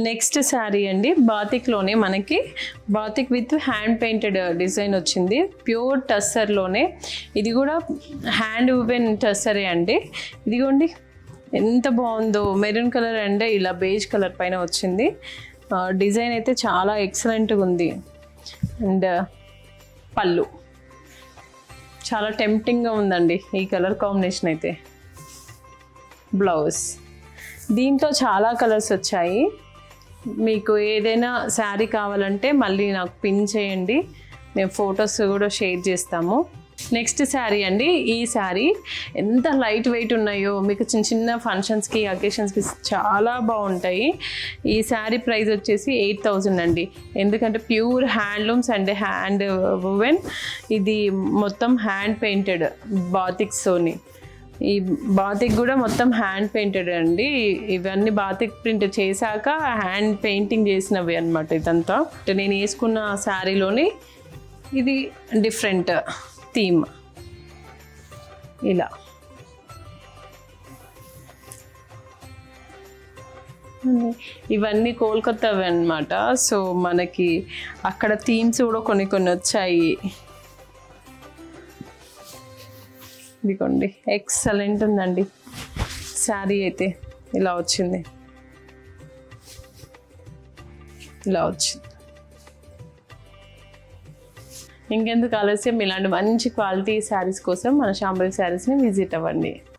Next sari అండి, బాతిక్లోనే మనకి batik with hand painted design వచ్చింది. ప్యూర్ టస్సర్లోనే, ఇది కూడా హ్యాండ్ ఉవెన్ టస్సరే అండి. ఇదిగోండి ఎంత బాగుందో, మెరూన్ కలర్ అండ్ ఇలా బేజ్ కలర్ పైన వచ్చింది. డిజైన్ అయితే చాలా ఎక్సలెంట్గా ఉంది. అండ్ పళ్ళు చాలా టెంప్టింగ్గా ఉందండి ఈ కలర్ కాంబినేషన్ అయితే. బ్లౌజ్ దీంట్లో చాలా కలర్స్ వచ్చాయి. మీకు ఏదైనా శారీ కావాలంటే మళ్ళీ నాకు పిన్ చేయండి, మేము ఫొటోస్ కూడా షేర్ చేస్తాము. నెక్స్ట్ శారీ అండి, ఈ శారీ ఎంత లైట్ వెయిట్ ఉన్నాయో, మీకు చిన్న చిన్న ఫంక్షన్స్కి అకేషన్స్కి చాలా బాగుంటాయి. ఈ శారీ ప్రైస్ వచ్చేసి 8000 అండి. ఎందుకంటే pure handlooms and hand woven, ఇది మొత్తం హ్యాండ్ పెయింటెడ్ బాతిక్స్తోని. ఈ బాతిక్ కూడా మొత్తం హ్యాండ్ పెయింటెడ్ అండి. ఇవన్నీ బాతిక్ ప్రింట్ చేశాక హ్యాండ్ పెయింటింగ్ చేసినవి అనమాట ఇదంతా. నేను వేసుకున్న శారీలోని ఇది డిఫరెంట్ థీమ్. ఇలా ఇవన్నీ కోల్కతావి అనమాట. సో మనకి అక్కడ థీమ్స్ కూడా కొన్ని కొన్ని వచ్చాయి. ఇదిగోండి ఎక్సలెంట్ ఉందండి శారీ అయితే. ఇలా వచ్చింది, ఇలా వచ్చింది. ఇంకెందుకు ఆలస్యం, ఇలాంటి మంచి క్వాలిటీ శారీస్ కోసం మన శాంభవి శారీస్ని విజిట్ అవ్వండి.